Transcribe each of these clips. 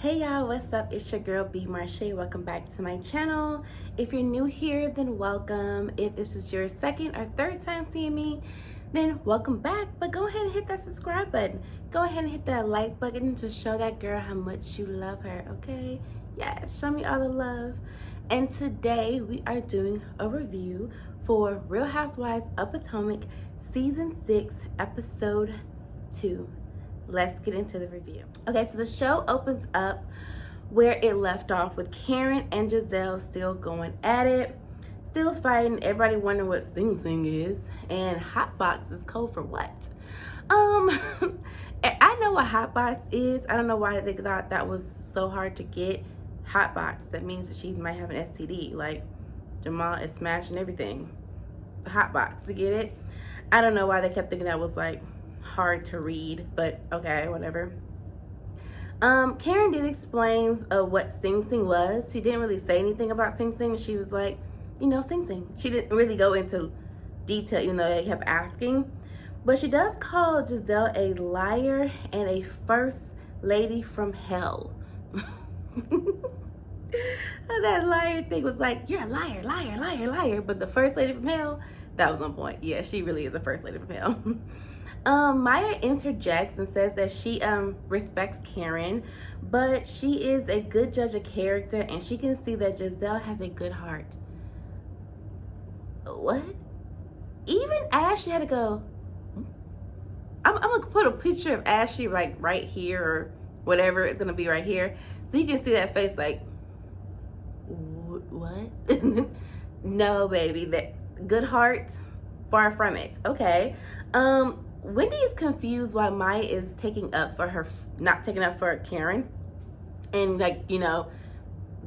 Hey y'all, what's up? It's your girl B-Marshe. Welcome back to my channel. If you're new here, then welcome. If this is your second or third time seeing me, then welcome back. But go ahead and hit that subscribe button. Go ahead and hit that like button to show that girl how much you love her, okay? Yeah, show me all the love. And today we are doing a review for Real Housewives of Potomac Season 6, Episode 2. Let's get into the review. Okay, so the show opens up where it left off with Karen and Giselle still going at it, still fighting, everybody wondering what Sing Sing is, and Hotbox is code for what? I know what Hotbox is. I don't know why they thought that was so hard to get. Hotbox, that means that she might have an STD, like Jamal is smashing everything. Hotbox, you get it? I don't know why they kept thinking that was like hard to read, but okay, whatever. Karen did explain what Sing Sing was. She didn't really say anything about Sing Sing. She was like, you know, Sing Sing. She didn't really go into detail, even though they kept asking. But she does call Giselle a liar and a first lady from hell. That liar thing was like, you're a liar, liar, liar, liar. But the first lady from hell, that was on point. Yeah, she really is the first lady from hell. Maya interjects and says that she respects Karen, but she is a good judge of character and she can see that Giselle has a good heart. What? Even Ashley had to go, I'm gonna put a picture of Ashley like right here or whatever it's gonna be right here, so you can see that face like, what? No, baby, that good heart, far from it. Okay. Wendy is confused why Maya is taking up for her, not taking up for Karen, and like, you know,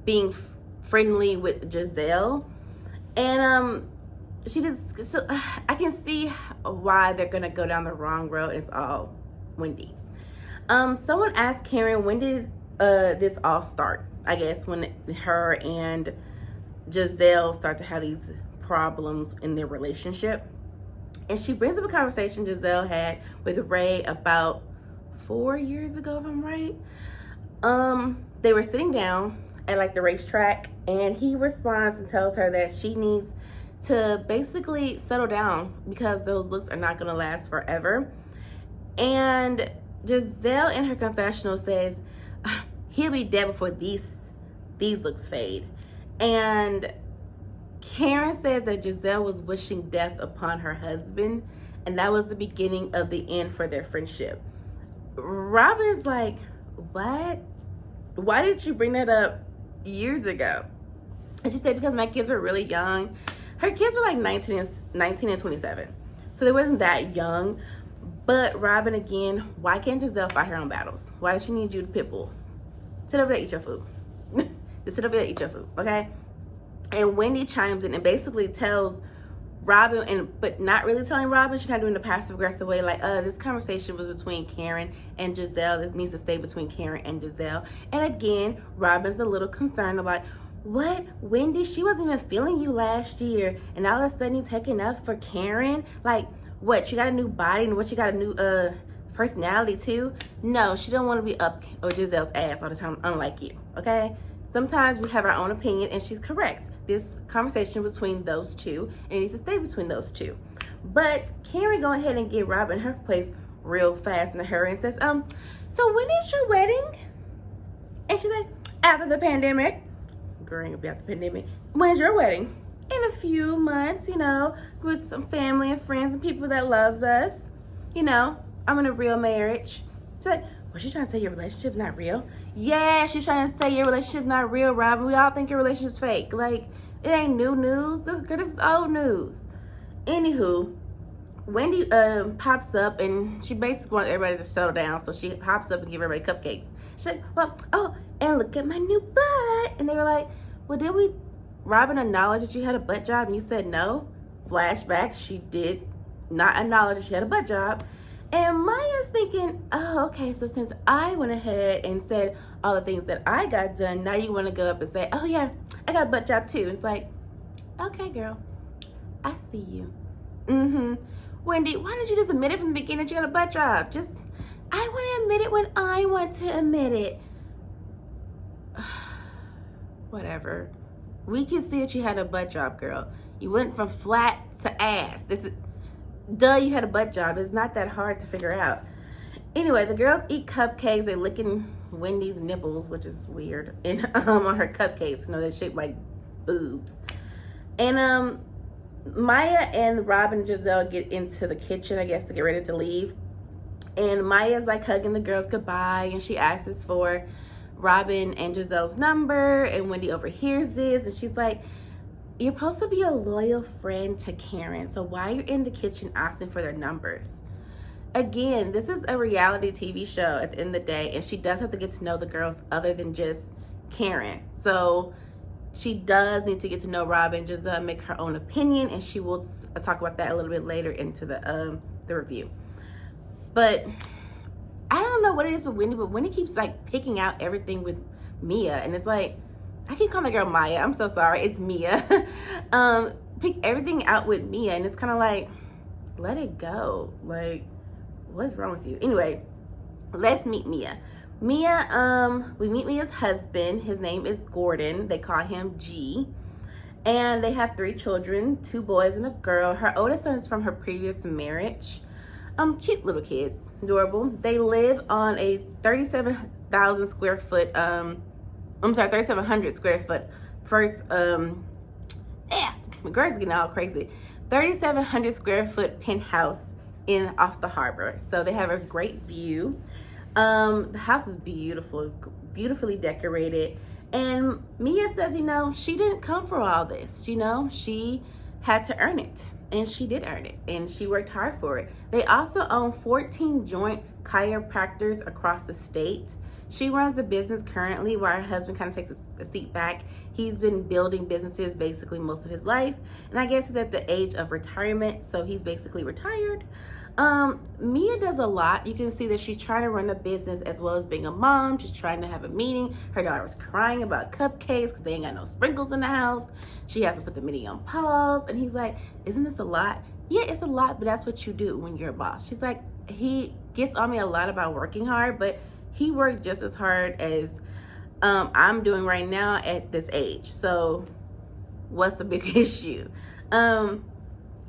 being friendly with Giselle. And she just, so I can see why they're gonna go down the wrong road. It's all Wendy. Someone asked Karen, when did this all start? I guess when her and Giselle start to have these problems in their relationship. And she brings up a conversation Giselle had with Ray about 4 years ago, if I'm right. They were sitting down at like the racetrack, and he responds and tells her that she needs to basically settle down because those looks are not gonna last forever. And Giselle in her confessional says, he'll be dead before these looks fade. And Karen says that Giselle was wishing death upon her husband, and that was the beginning of the end for their friendship. Robin's like, what? Why did you bring that up years ago? And she said, because my kids were really young. Her kids were like 19 and 27. So they wasn't that young. But Robin, again, why can't Giselle fight her own battles? Why does she need you to pit bull? Sit over there, eat your food. Just sit over there, eat your food, okay? And Wendy chimes in and basically tells Robin, but not really telling Robin. She kind of doing the passive aggressive way, like, this conversation was between Karen and Giselle. This needs to stay between Karen and Giselle. And again, Robin's a little concerned about, what, Wendy? She wasn't even feeling you last year, and all of a sudden you taking up for Karen? Like, what? You got a new body, and what? You got a new personality too? No, she don't want to be up or Giselle's ass all the time, unlike you. Okay. Sometimes we have our own opinion, and she's correct. This conversation between those two, and it needs to stay between those two. But Karen go ahead and get Robin her place real fast in a hurry and says, so when is your wedding? And she's like, after the pandemic. Girl, ain't gonna be after the pandemic. When's your wedding? In a few months, you know, with some family and friends and people that loves us. You know, I'm in a real marriage. She's like, was she trying to say your relationship's not real? Yeah, she's trying to say your relationship's not real, Robin. We all think your relationship's fake. Like, it ain't new news. Girl, this is old news. Anywho, Wendy pops up, and she basically wants everybody to settle down. So she hops up and gives everybody cupcakes. She's like, well, oh, and look at my new butt. And they were like, well, did we, Robin, acknowledge that you had a butt job? And you said no. Flashback, she did not acknowledge that she had a butt job. And Maya's thinking, oh, okay, so since I went ahead and said all the things that I got done, now you want to go up and say, oh yeah, I got a butt job too. It's like, okay, girl, I see you. Wendy, why didn't you just admit it from the beginning that you got a butt job? I want to admit it when I want to admit it. whatever. We can see that you had a butt job, girl. You went from flat to ass. You had a butt job. It's not that hard to figure out. Anyway, the girls eat cupcakes. They're licking Wendy's nipples, which is weird, and on her cupcakes. You know, they're shaped like boobs. And Maya and Rob and Giselle get into the kitchen, I guess, to get ready to leave. And Maya's like hugging the girls goodbye, and she asks for Robin and Giselle's number, and Wendy overhears this, and she's like, you're supposed to be a loyal friend to Karen, so why are you in the kitchen asking for their numbers? Again, this is a reality TV show at the end of the day, and she does have to get to know the girls other than just Karen. So she does need to get to know Robin, Giselle, make her own opinion, and she will talk about that a little bit later into the review. But I don't know what it is with Wendy, but Wendy keeps like picking out everything with Mia, and it's like, I keep calling the girl Maya. I'm so sorry. It's Mia. Pick everything out with Mia, and it's kind of like, let it go. Like, what's wrong with you? Anyway, let's meet Mia. We meet Mia's husband. His name is Gordon. They call him G. And they have 3 children, 2 boys and a girl. Her oldest son is from her previous marriage. Cute little kids, adorable. They live on a 37,000 square foot, 3,700 square foot first, my girl's getting all crazy. 3,700 square foot penthouse off the harbor. So they have a great view. The house is beautiful, beautifully decorated. And Mia says, you know, she didn't come for all this. You know, she had to earn it. And she did earn it, and she worked hard for it. They also own 14 joint chiropractors across the state. She runs the business currently, while her husband kind of takes a seat back. He's been building businesses basically most of his life, and I guess he's at the age of retirement, so he's basically retired. Mia does a lot. You can see that she's trying to run a business as well as being a mom. She's trying to have a meeting. Her daughter was crying about cupcakes because they ain't got no sprinkles in the house. She has to put the meeting on pause, and he's like, isn't this a lot? Yeah, it's a lot, but that's what you do when you're a boss. She's like, he gets on me a lot about working hard, but he worked just as hard as I'm doing right now at this age. So what's the big issue?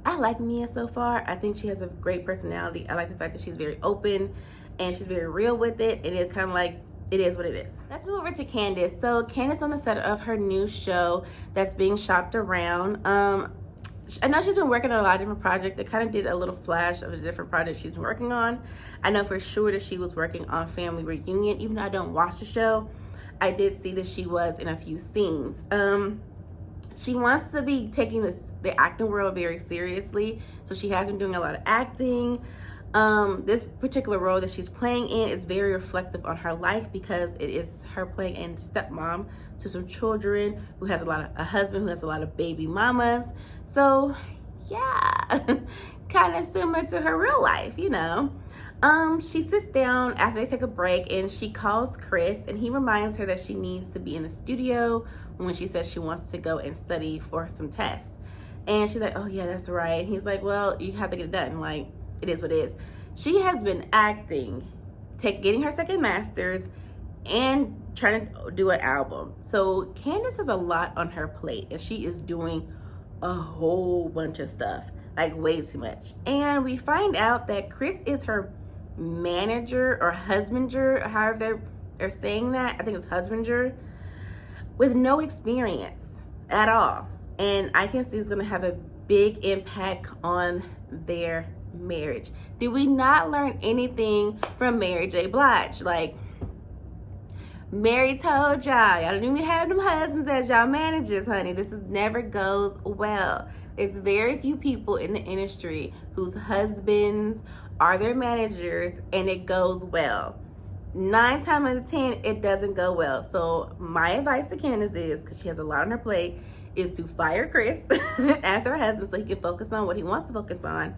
I like Mia so far. I think she has a great personality. I like the fact that she's very open and she's very real with it, and it's kind of like, it is what it is. Let's move over to Candace. So Candace on the set of her new show that's being shopped around. I know she's been working on a lot of different projects. They kind of did a little flash of the different projects she's working on. I know for sure that she was working on Family Reunion. Even though I don't watch the show, I did see that she was in a few scenes. She wants to be taking the acting world very seriously, so she has been doing a lot of acting. This particular role that she's playing in is very reflective on her life, because it is her playing a stepmom to some children who has a husband who has a lot of baby mamas. So yeah, kind of similar to her real life, you know. She sits down after they take a break, and she calls Chris, and he reminds her that she needs to be in the studio when she says she wants to go and study for some tests. And she's like, oh yeah, that's right. And he's like, well, you have to get it done. Like, it is what it is. She has been acting, getting her second master's, and trying to do an album. So Candace has a lot on her plate, and she is doing a whole bunch of stuff, like way too much. And we find out that Chris is her manager or husbander, or however they're saying that. I think it's husbander, with no experience at all. And I can see it's gonna have a big impact on their marriage. Did we not learn anything from Mary J. Blige? Like, Mary told y'all don't even have them husbands as y'all managers, honey. This never goes well. It's very few people in the industry whose husbands are their managers and it goes well. 9 times out of 10, it doesn't go well. So my advice to Candace is, because she has a lot on her plate, is to fire Chris as her husband so he can focus on what he wants to focus on,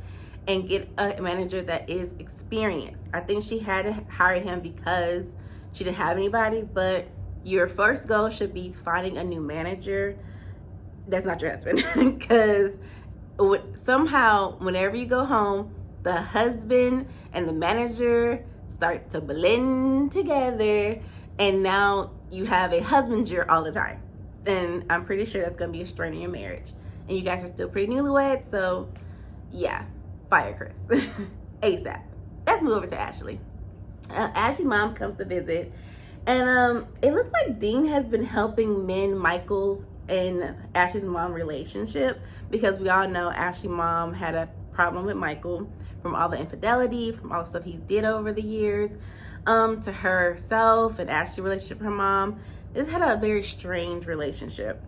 and get a manager that is experienced. I think she had to hire him because she didn't have anybody, but your first goal should be finding a new manager that's not your husband. Because somehow, whenever you go home, the husband and the manager start to blend together, and now you have a husbander all the time. And I'm pretty sure that's going to be a strain in your marriage. And you guys are still pretty newlyweds, so yeah, fire Chris. ASAP. Let's move over to Ashley. Ashley's mom comes to visit, and it looks like Dean has been helping mend Michael's and Ashley's mom relationship, because we all know Ashley's mom had a problem with Michael from all the infidelity, from all the stuff he did over the years, to herself and Ashley's relationship with her mom. This had a very strange relationship.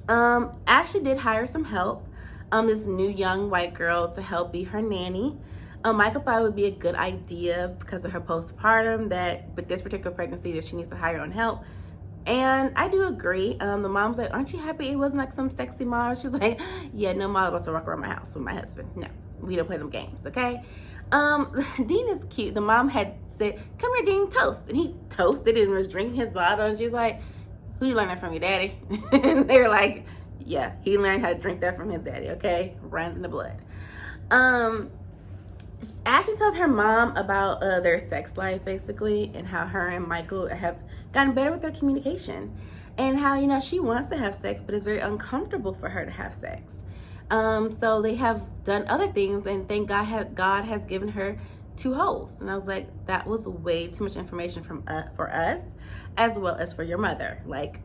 Ashley did hire some help, this new young white girl to help be her nanny. Michael thought it would be a good idea because of her postpartum that with this particular pregnancy that she needs to hire on help. And I do agree. The mom's like, aren't you happy it wasn't like some sexy model? She's like, yeah, no model wants to walk around my house with my husband. No, we don't play them games, okay? Dean is cute. The mom had said, come here, Dean, toast. And he toasted and was drinking his bottle. And she's like, who you learn that from, your daddy? And they were like, yeah, he learned how to drink that from his daddy, okay? Runs in the blood. Ashley tells her mom about their sex life, basically, and how her and Michael have gotten better with their communication, and how, you know, she wants to have sex, but it's very uncomfortable for her to have sex. So they have done other things, and thank God has given her 2 holes. And I was like, that was way too much information for us, as well as for your mother. Like,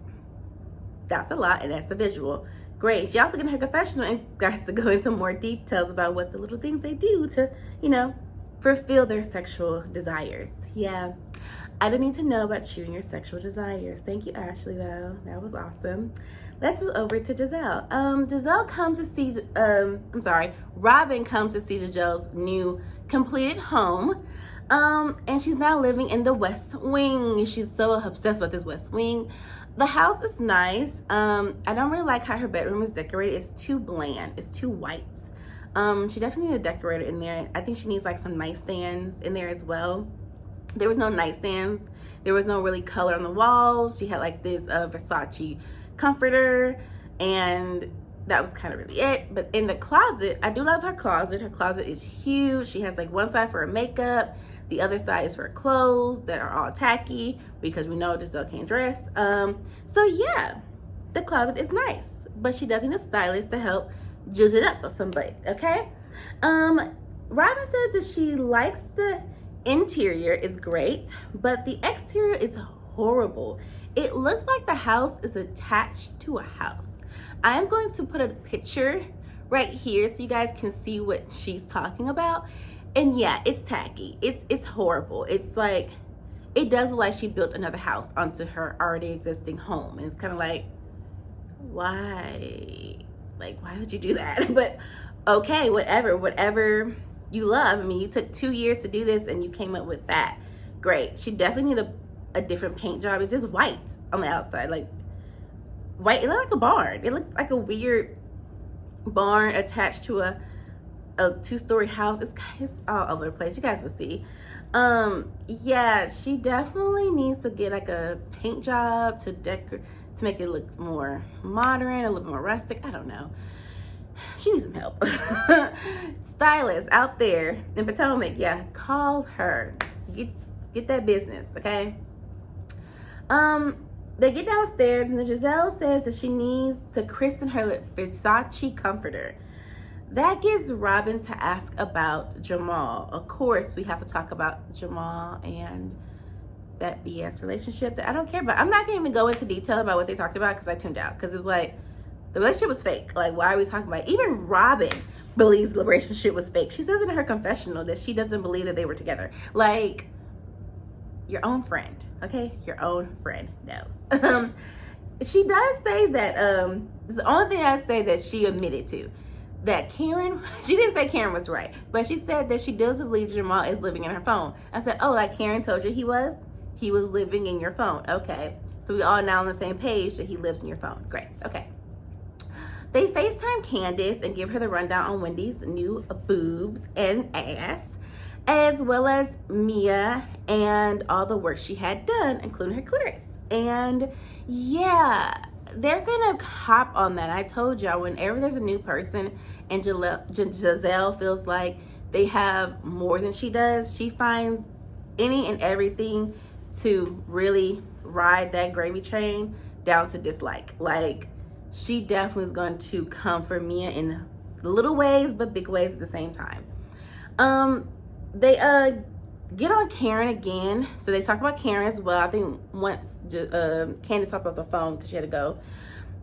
that's a lot, and that's a visual. Great. She also getting her confessional and starts to go into more details about what the little things they do to, you know, fulfill their sexual desires. Yeah, I don't need to know about you and your sexual desires. Thank you, Ashley, though. That was awesome. Let's move over to Giselle. Giselle comes to see, Robin comes to see Giselle's new completed home. And she's now living in the West Wing. She's so obsessed with this West Wing. The house is nice. I don't really like how her bedroom is decorated. It's too bland. It's too white. She definitely needs a decorator in there. I think she needs like some nightstands in there as well. There was no nightstands. There was no really color on the walls. She had like this Versace comforter, and that was kind of really it. But in the closet, I do love her closet. Her closet is huge. She has like one side for her makeup. The other side is for clothes that are all tacky, because we know Giselle can't dress. So yeah, the closet is nice, but she does need a stylist to help jizz it up with somebody, okay? Robin says that she likes the interior is great, but the exterior is horrible. It looks like the house is attached to a house. I am going to put a picture right here so you guys can see what she's talking about. And yeah, it's tacky. It's horrible. It's like, it does look like she built another house onto her already existing home. And it's kind of like, why? Like, why would you do that? But okay, whatever you love. I mean, you took 2 years to do this and you came up with that. Great. She definitely need a different paint job. It's just white on the outside. Like, white, it looks like a barn. It looks like a weird barn attached to a 2-story house. It's all over the place. You guys will see. Yeah, she definitely needs to get like a paint job to make it look more modern, a little more rustic. I don't know. She needs some help. Stylists out there in Potomac, yeah, call her. Get that business, okay? They get downstairs and Giselle says that she needs to christen her Versace comforter. That gets Robin to ask about Jamal. Of course, we have to talk about Jamal and that BS relationship that I don't care about. I'm not going to even go into detail about what they talked about because I tuned out. Because it was like, the relationship was fake. Like, why are we talking about it? Even Robin believes the relationship was fake. She says in her confessional that she doesn't believe that they were together. Like, your own friend, okay? Your own friend knows. She does say that, it's the only thing I say that she admitted to. That Karen, she didn't say Karen was right, but she said that she does believe Jamal is living in her phone. I said, oh, like Karen told you he was living in your phone. Okay, so we all now on the same page that he lives in your phone. Great, okay. They FaceTime Candace and give her the rundown on Wendy's new boobs and ass, as well as Mia and all the work she had done, including her clitoris. And yeah, they're gonna hop on that. I told y'all, whenever there's a new person and Giselle feels like they have more than she does, she finds any and everything to really ride that gravy train down to dislike. Like, she definitely is going to come for Mia in little ways, but big ways at the same time. They get on Karen again. So they talk about Karen as well. I think once Candace talked about the phone because she had to go.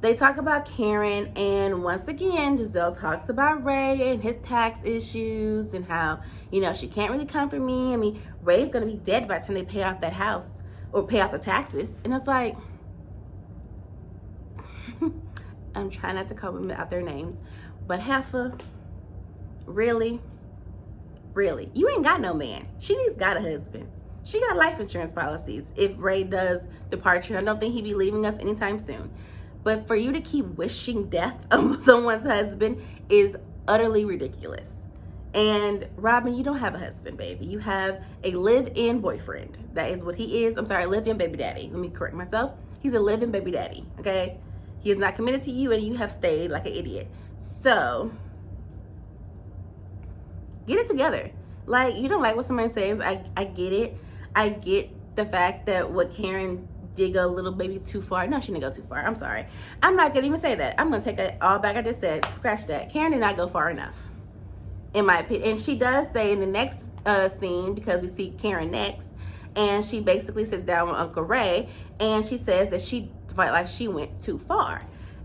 They talk about Karen, and once again, Giselle talks about Ray and his tax issues and how, you know, she can't really come for me. I mean, Ray's gonna be dead by the time they pay off that house or pay off the taxes. And it's like, I'm trying not to call them out their names, but Heifer, really? Really? You ain't got no man. She's got a husband. She got life insurance policies if Ray does departure. I don't think he'd be leaving us anytime soon. But for you to keep wishing death on someone's husband is utterly ridiculous. And Robin, you don't have a husband, baby. You have a live-in boyfriend. That is what he is. I'm sorry, live-in baby daddy. Let me correct myself. He's a live-in baby daddy, okay? He is not committed to you, and you have stayed like an idiot. So, get it together. Like, you don't like what somebody says. I get it. I get the fact that what Karen did go a little baby too far. No, she didn't go too far. I'm sorry. I'm not gonna even say that. I'm gonna take it all back. I just said, scratch that. Karen did not go far enough, in my opinion. And she does say in the next scene, because we see Karen next, and she basically sits down with Uncle Ray, and she says that she felt like she went too far.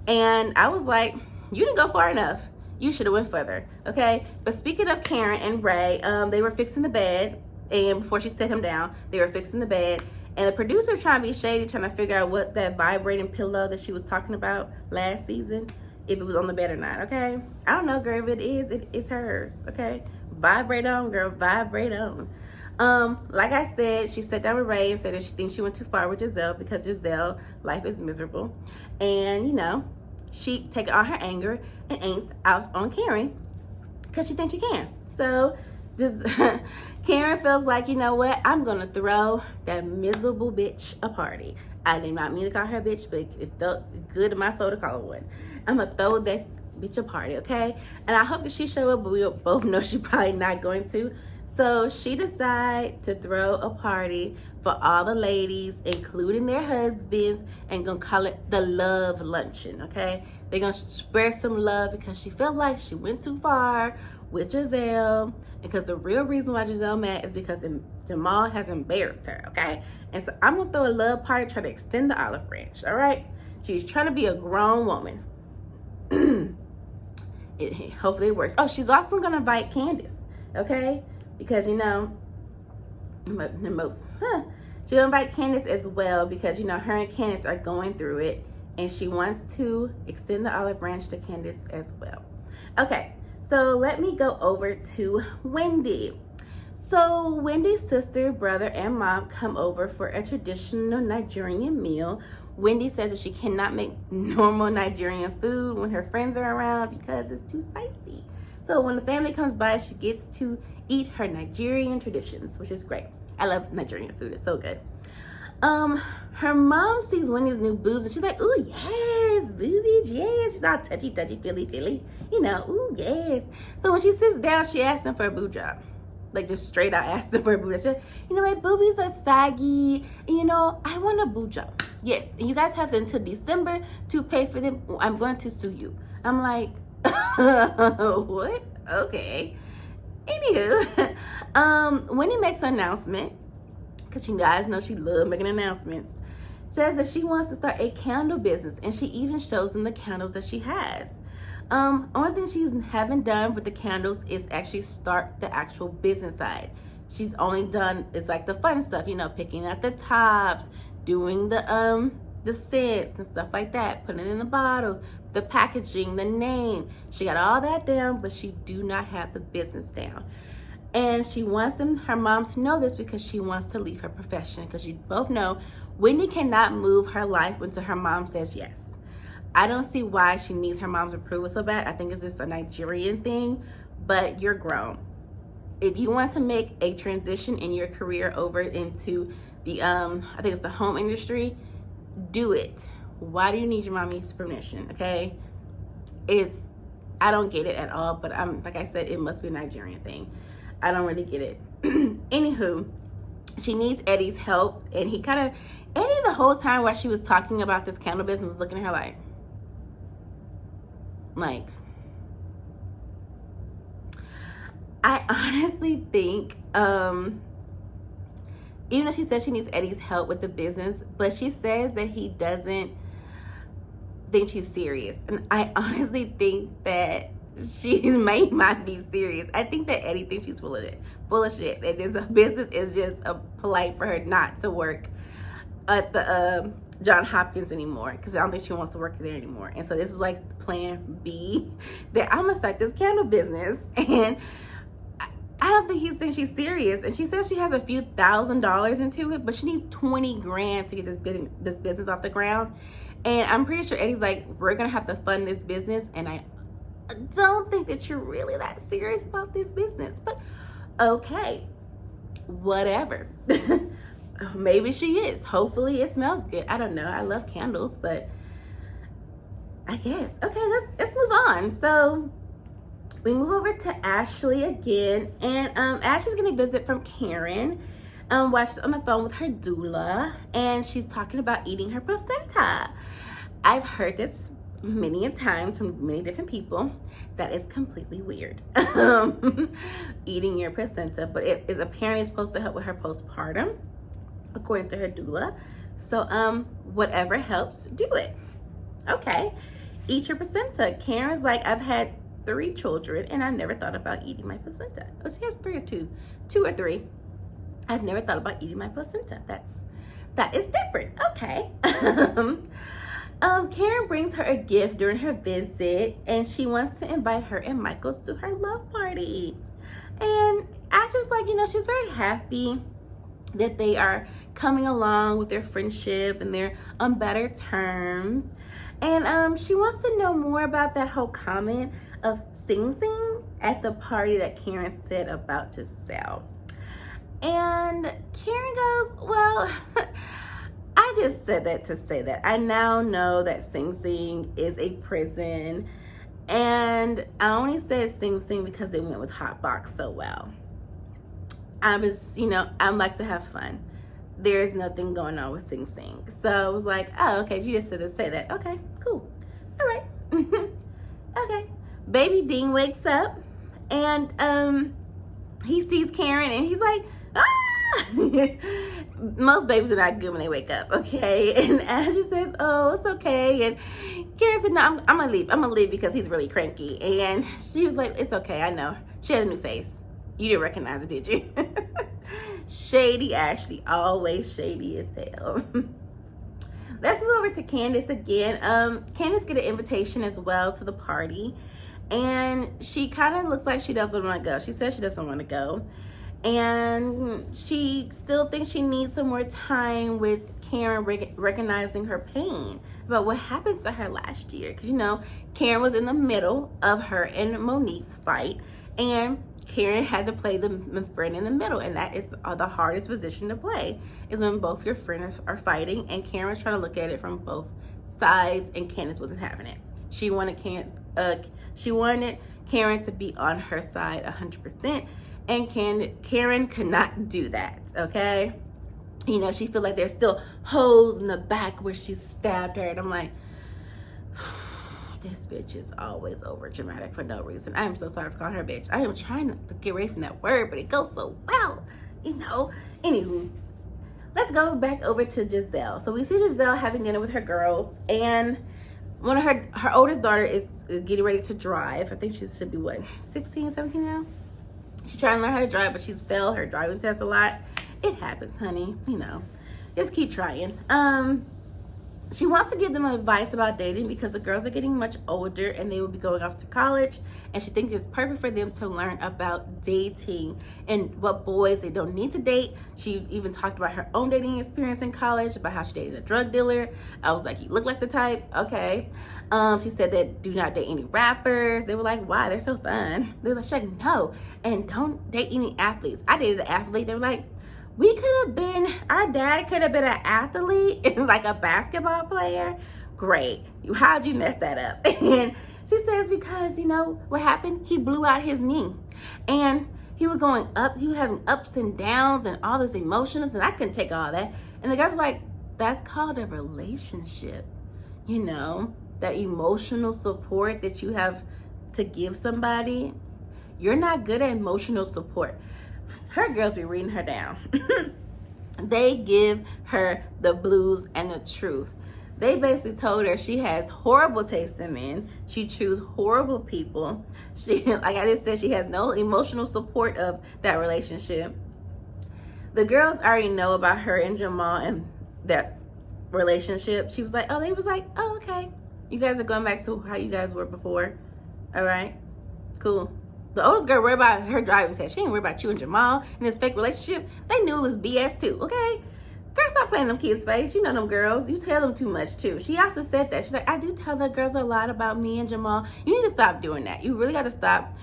And I was like, you didn't go far enough. You should have went further, okay? But speaking of Karen and Ray, they were fixing the bed, and before she set him down, they were fixing the bed. And the producer trying to be shady, trying to figure out what that vibrating pillow that she was talking about last season, if it was on the bed or not, okay? I don't know, girl. If it is, it's hers, okay? Vibrate on, girl. Vibrate on. Like I said, she sat down with Ray and said that she thinks she went too far with Giselle because Giselle, life is miserable. And, you know, she taking all her anger and angst out on Karen because she thinks she can. So, just Karen feels like, you know what, I'm gonna throw that miserable bitch a party. I did not mean to call her a bitch, but it felt good in my soul to call her one. I'm gonna throw this bitch a party, okay? And I hope that she show up, but we both know she's probably not going to. So she decided to throw a party for all the ladies, including their husbands, and gonna call it the love luncheon, okay? They're gonna spread some love because she felt like she went too far with Giselle, because the real reason why Giselle mad is because Jamal has embarrassed her, okay? And so I'm gonna throw a love party, try to extend the olive branch, all right? She's trying to be a grown woman. Hopefully it works. Oh, she's also gonna invite Candace, okay? Because, you know, she'll invite Candace as well, because, you know, her and Candace are going through it, and she wants to extend the olive branch to Candace as well. Okay. So let me go over to Wendy. So Wendy's sister, brother, and mom come over for a traditional Nigerian meal. Wendy says that she cannot make normal Nigerian food when her friends are around because it's too spicy. So when the family comes by, she gets to eat her Nigerian traditions, which is great. I love Nigerian food. It's so good. Her mom sees Wendy's new boobs and she's like, ooh, yes, boobies, yes. She's all touchy, feely, you know, ooh, yes. So when she sits down, she asks him for a boob job. Like, just straight out asks him for a boob job. She's like, you know, my boobies are saggy, and, you know, I want a boob job. Yes, and you guys have until December to pay for them. I'm going to sue you. I'm like, what? Okay. Anywho, Wendy makes an announcement, because you guys know she loves making announcements, says that she wants to start a candle business, and she even shows them the candles that she has. Only thing she's haven't done with the candles is actually start the actual business side. She's only done, it's like the fun stuff, you know, picking out the tops, doing the scents and stuff like that, putting it in the bottles, the packaging, the name. She got all that down, but she do not have the business down. And she wants her mom to know this because she wants to leave her profession, because you both know Wendy cannot move her life until her mom says yes. I don't see why she needs her mom's approval so bad. I think it's just a Nigerian thing, but you're grown. If you want to make a transition in your career over into the, I think it's the home industry, do it. Why do you need your mommy's permission, okay? I don't get it at all, but like I said, it must be a Nigerian thing. I don't really get it. Anywho, she needs Eddie's help, and he kind of Eddie, the whole time while she was talking about this candle business, was looking at her like, I honestly think, even though she says she needs Eddie's help with the business, but she says that he doesn't think she's serious. And I honestly think that she might be serious. I think that Eddie thinks she's full of shit. That this business is just polite for her not to work at the John Hopkins anymore, because I don't think she wants to work there anymore. And so this was like plan B, that I'm gonna start this candle business, and I don't think he thinks she's serious. And she says she has a few $1,000s into it, but she needs 20 grand to get this business off the ground. And I'm pretty sure Eddie's like, we're gonna have to fund this business, and I don't think that you're really that serious about this business. But okay, whatever. Maybe she is. Hopefully it smells good. I don't know. I love candles, but I guess. Okay, let's move on. So we move over to Ashley again, and Ashley's gonna visit from Karen while she's on the phone with her doula, and she's talking about eating her placenta. I've heard this many a times from many different people. That is completely weird. Eating your placenta, but it is apparently supposed to help with her postpartum, according to her doula. So whatever helps, do it. Okay, eat your placenta. Karen's like, I've had 3 children and I never thought about eating my placenta. Oh, she has 3 or 2 or 3. I've never thought about eating my placenta. That is different. Okay. Karen brings her a gift during her visit, and she wants to invite her and Michael to her love party. And Ashley's like, she's very happy that they are coming along with their friendship and they're on better terms. And she wants to know more about that whole comment of Sing Sing at the party that Karen said about Giselle. And Karen goes, well, I just said that to say that I now know that Sing Sing is a prison, and I only said Sing Sing because it went with Hot Box so well. I was, I like to have fun. There's nothing going on with Sing Sing. So I was like, oh, okay, you just said to say that. Okay, cool. All right. Okay. Baby Dean wakes up, and he sees Karen, and he's like, ah! Most babies are not good when they wake up, okay? And Ashley says, oh, it's okay. And Karen said, no, I'm gonna leave. I'm gonna leave because he's really cranky. And she was like, it's okay, I know. She had a new face. You didn't recognize it, did you? Shady Ashley, always shady as hell. Let's move over to Candace again. Candace get an invitation as well to the party, and she kind of looks like she doesn't want to go. She says she doesn't want to go, and she still thinks she needs some more time with Karen, recognizing her pain about what happened to her last year. Because Karen was in the middle of her and Monique's fight, and Karen had to play the friend in the middle, and that is the hardest position to play, is when both your friends are fighting, and Karen was trying to look at it from both sides, and Candace wasn't having it. She wanted Karen to be on her side 100%, and Karen could not do that, okay? She feel like there's still holes in the back where she stabbed her, and I'm like, this bitch is always over dramatic for no reason. I am so sorry for calling her bitch. I am trying not to get away from that word, but it goes so well, Anywho, let's go back over to Giselle. So we see Giselle having dinner with her girls, and one of her oldest daughter is getting ready to drive. I think she should be 16, 17 now? She's trying to learn how to drive, but she's failed her driving test a lot. It happens, honey. Just keep trying. She wants to give them advice about dating because the girls are getting much older and they will be going off to college, and she thinks it's perfect for them to learn about dating and what boys they don't need to date. She even talked about her own dating experience in college, about how she dated a drug dealer. I was like, you look like the type. Okay. She said that do not date any rappers. They were like, why? They're so fun. They were like, no, and don't date any athletes. I dated an athlete. They were like, our dad could have been an athlete and like a basketball player. Great. How'd you mess that up? And she says, because what happened? He blew out his knee, and he was going up. He was having ups and downs and all this emotions, and I couldn't take all that. And the guy was like, That's called a relationship. You know, that emotional support that you have to give somebody. You're not good at emotional support. Her girls be reading her down. They give her the blues and the truth. They basically told her she has horrible taste in men. She chooses horrible people. She, like I just said, she has no emotional support of that relationship. The girls already know about her and Jamal and that relationship. She was like, oh, they was like, oh, okay. You guys are going back to how you guys were before. All right, cool. The oldest girl worried about her driving test. She didn't worry about you and Jamal and this fake relationship. They knew it was BS too, okay? Girl, stop playing them kids' face. You know them girls. You tell them too much too. She also said that. She's like, I do tell the girls a lot about me and Jamal. You need to stop doing that. You really got to stop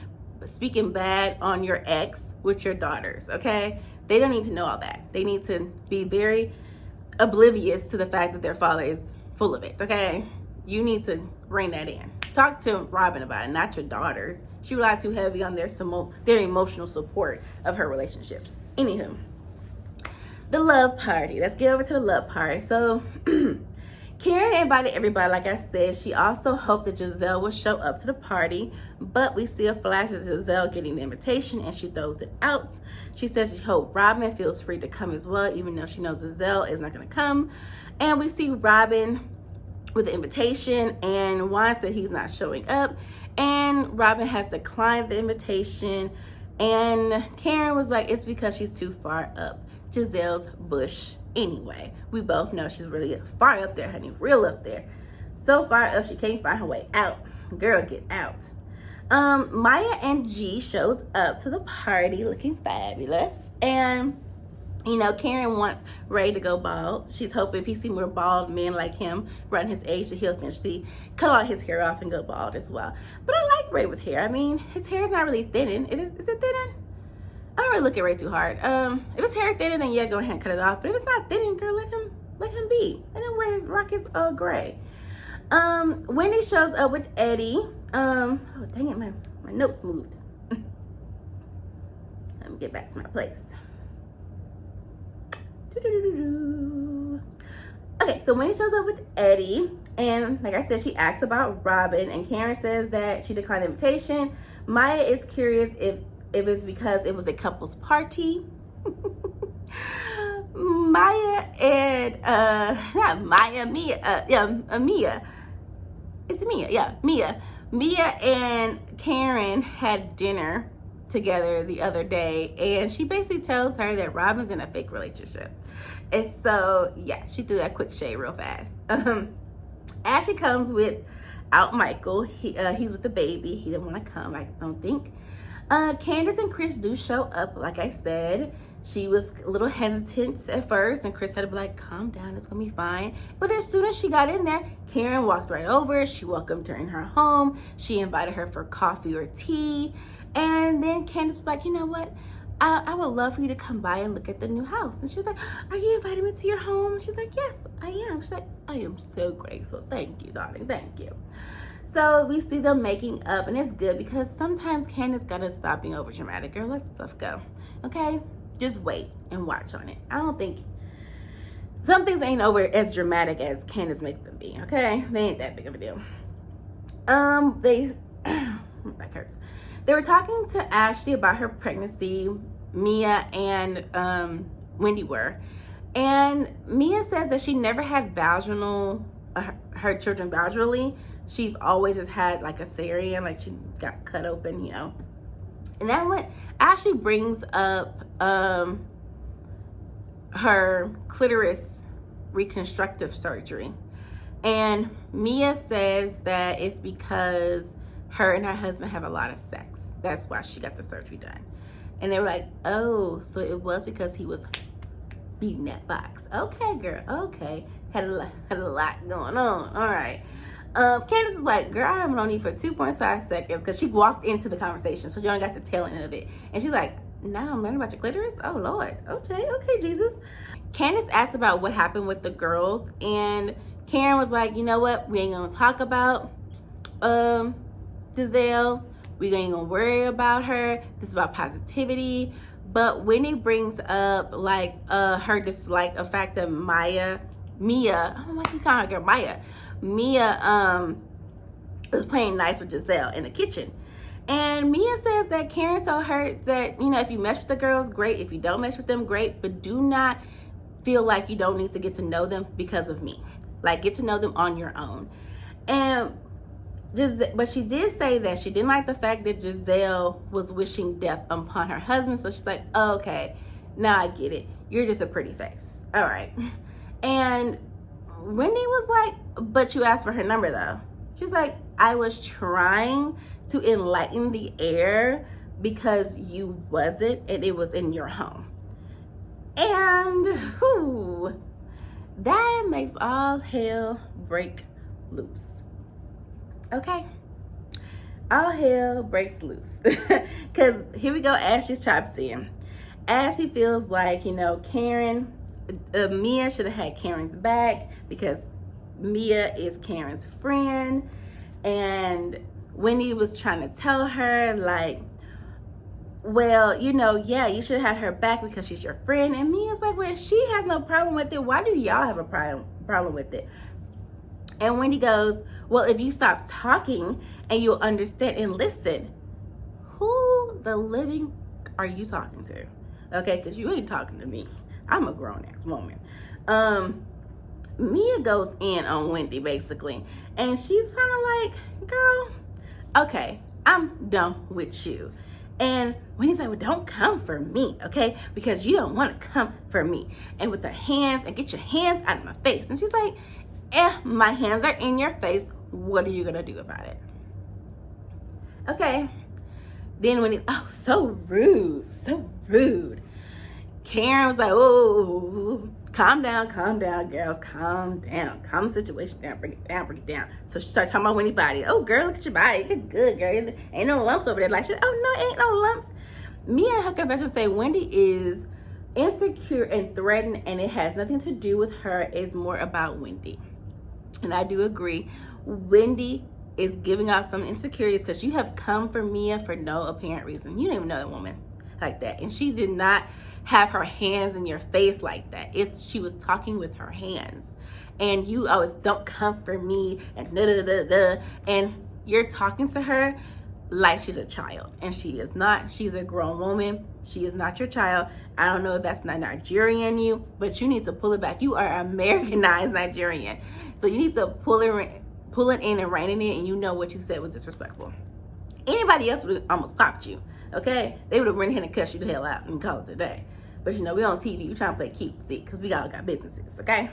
speaking bad on your ex with your daughters, okay? They don't need to know all that. They need to be very oblivious to the fact that their father is full of it, okay? You need to rein that in. Talk to Robin about it, not your daughters. She relied too heavy on their emotional support of her relationships. Anywho, the love party. Let's get over to the love party. So, Karen invited everybody, like I said. She also hoped that Giselle would show up to the party, but we see a flash of Giselle getting the invitation and she throws it out. She says she hopes Robin feels free to come as well, even though she knows Giselle is not going to come. And we see Robin with the invitation, and Juan said he's not showing up, and Robin has declined the invitation, and Karen was like, it's because she's too far up Giselle's bush anyway. We both know she's really far up there, honey, real up there. So far up she can't find her way out. Girl, get out. Maya and G shows up to the party looking fabulous, and you know, Karen wants Ray to go bald. She's hoping if he sees more bald men like him around his age that he'll eventually cut all his hair off and go bald as well. But I like Ray with hair. I mean, his hair is not really thinning. Is it thinning? I don't really look at Ray too hard. If his hair thinning, then yeah, go ahead and cut it off. But if it's not thinning, girl, let him be. Let him wear his rock his gray. Wendy shows up with Eddie. Oh dang it, my notes moved. Let me get back to my place. Okay, so Wendy shows up with Eddie, and like I said, she asks about Robin, and Karen says that she declined the invitation. Maya is curious if it's because it was a couple's party. Mia. Mia and Karen had dinner together the other day, and she basically tells her that Robin's in a fake relationship. And so yeah, she threw that quick shade real fast. Ashley comes without Michael. He's with the baby. He didn't want to come, I don't think. Candace and Chris do show up. Like I said, she was a little hesitant at first, and Chris had to be like, calm down, it's gonna be fine. But as soon as she got in there, Karen walked right over. She welcomed her in her home. She invited her for coffee or tea. And then Candace was like, you know what? I would love for you to come by and look at the new house. And she was like, are you inviting me to your home? She's like, yes, I am. She's like, I am so grateful. Thank you, darling. Thank you. So we see them making up, and it's good because sometimes Candace gotta stop being over dramatic. Girl, let stuff go. Okay? Just wait and watch on it. I don't think some things ain't over as dramatic as Candace makes them be. Okay? They ain't that big of a deal. My back hurts. They were talking to Ashley about her pregnancy. Mia and Wendy were. And Mia says that she never had vaginal, her children vaginally. She's always just had like a cesarean, like she got cut open, you know. And that one, Ashley brings up her clitoris reconstructive surgery. And Mia says that it's because her and her husband have a lot of sex. That's why she got the surgery done. And they were like, oh, so it was because he was beating that box. Okay, girl, okay. Had a lot going on, all right. Candace is like, girl, I haven't known you for 2.5 seconds, because she walked into the conversation, so she only got the tail end of it. And she's like, now I'm learning about your clitoris? Oh, Lord. Okay, Jesus. Candace asked about what happened with the girls, and Karen was like, you know what? We ain't gonna talk about Giselle. We ain't gonna worry about her. This is about positivity. But when it brings up like her dislike of fact that Maya Mia, I don't know why she's calling her girl Maya. Mia was playing nice with Giselle in the kitchen. And Mia says that Karen's so hurt that, you know, if you mesh with the girls, great. If you don't mesh with them, great. But do not feel like you don't need to get to know them because of me. Like, get to know them on your own. And but she did say that she didn't like the fact that Giselle was wishing death upon her husband. So she's like, oh, okay, now I get it. You're just a pretty face. All right. And Wendy was like, but you asked for her number though. She's like, I was trying to enlighten the air because you wasn't, and it was in your home. And that makes all hell break loose. Okay? All hell breaks loose. Because here we go, Ashley's chops in. Ashley feels like, you know, Karen, Mia should have had Karen's back because Mia is Karen's friend. And Wendy was trying to tell her, like, well, you know, yeah, you should have had her back because she's your friend. And Mia's like, well, she has no problem with it. Why do y'all have a problem with it? And Wendy goes, well, if you stop talking and you'll understand and listen, who the living are you talking to? Okay, because you ain't talking to me. I'm a grown-ass woman. Mia goes in on Wendy, basically. And she's kind of like, girl, okay, I'm done with you. And Wendy's like, well, don't come for me, okay? Because you don't want to come for me. And with her hands, and get your hands out of my face. And she's like, my hands are in your face. What are you going to do about it? Okay. Then Wendy, oh, so rude, so rude. Karen was like, oh, calm down, girls, calm down. Calm the situation down, bring it down. So she started talking about Wendy's body. Oh, girl, look at your body. You're good, girl. Ain't no lumps over there. Like, she, oh, no, ain't no lumps. Mia and her confession say Wendy is insecure and threatened, and it has nothing to do with her. It's more about Wendy. And I do agree. Wendy is giving off some insecurities because you have come for Mia for no apparent reason. You don't even know that woman like that. And she did not have her hands in your face like that. She was talking with her hands. And you always don't come for me and da da da da. And you're talking to her like she's a child. And she is not. She's a grown woman. She is not your child. I don't know if that's not Nigerian you, but you need to pull it back. You are Americanized Nigerian. So you need to pull it in and rein it in, and you know what you said was disrespectful. Anybody else would have almost popped you, okay? They would have run in and cussed you the hell out and call it a day. But you know, we on TV, we trying to play cute, see, because we all got businesses, okay?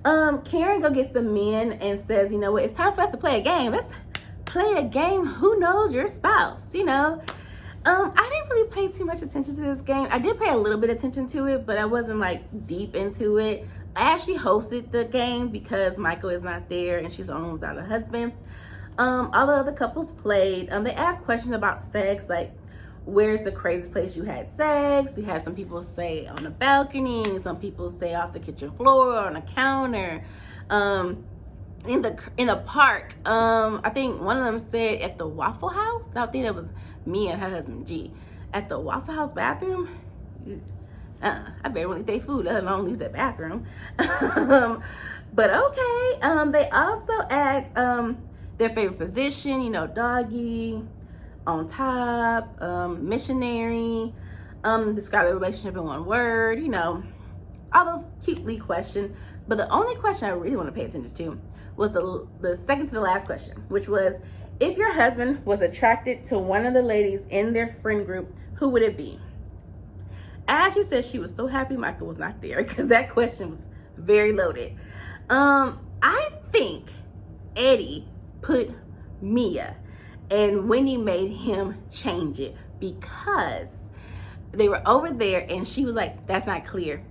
Karen go gets the men and says, you know what, it's time for us to play a game. Let's play a game, who knows your spouse, you know? I didn't really pay too much attention to this game. I did pay a little bit of attention to it, but I wasn't like deep into it. I actually hosted the game because Michael is not there and she's alone without a husband. All the other couples played. They asked questions about sex, like, where's the craziest place you had sex? We had some people say on the balcony, some people say off the kitchen floor, on a counter, in the park. I think one of them said at the Waffle House. I think that was me and her husband G. At the Waffle House bathroom. I better want to eat their food, let alone use that bathroom. But okay. They also asked their favorite position, you know, doggy, on top, missionary, describe the relationship in one word, you know, all those cutely questions. But the only question I really want to pay attention to was the second to the last question, which was, if your husband was attracted to one of the ladies in their friend group, who would it be? Ashley said she was so happy Michael was not there because that question was very loaded. I think Eddie put Mia, and Wendy made him change it because they were over there and she was like, that's not clear.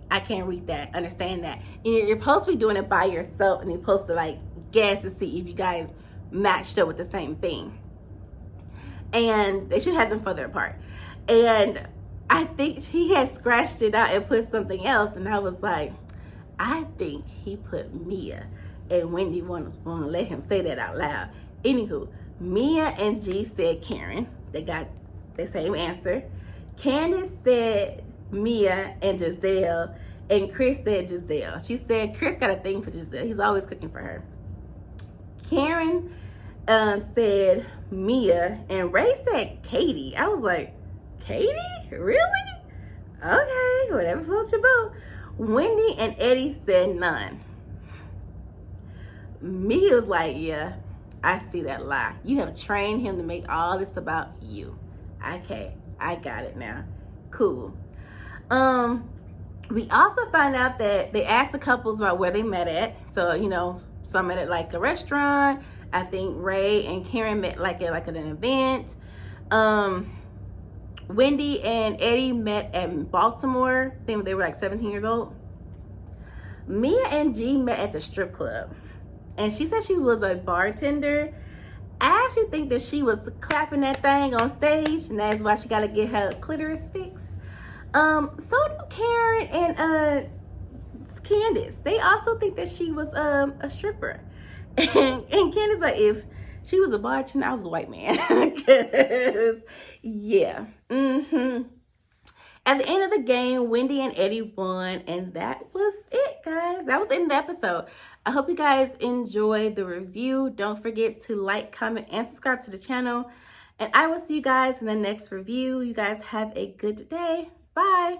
I can't read that, understand that. And you're supposed to be doing it by yourself, and you're supposed to like guess to see if you guys matched up with the same thing. And they should have them further apart. And I think he had scratched it out and put something else, and I was like, I think he put Mia, and Wendy want to let him say that out loud. Anywho, Mia and G said Karen. They got the same answer. Candace said Mia and Giselle, And Chris said Giselle. She said Chris got a thing for Giselle. He's always cooking for her. Karen said Mia, and Ray said Katie. I was like, Katie? Really? Okay, whatever floats your boat. Wendy and Eddie said none. Mia was like, yeah, I see that lie. You have trained him to make all this about you. Okay, I got it now. Cool. We also find out that they asked the couples about where they met at. So, you know, some met at like a restaurant. I think Ray and Karen met like at an event. Wendy and Eddie met at Baltimore. I think they were like 17 years old. Mia and G met at the strip club. And she said she was a bartender. I actually think that she was clapping that thing on stage, and that's why she got to get her clitoris fixed. So do Karen and Candace. They also think that she was a stripper. And Candace like, if she was a bartender, I was a white man. Cause yeah. At the end of the game, Wendy and Eddie won, and that was it, guys. That was the end of the episode. I hope you guys enjoyed the review. Don't forget to like, comment, and subscribe to the channel. And I will see you guys in the next review. You guys have a good day. Bye.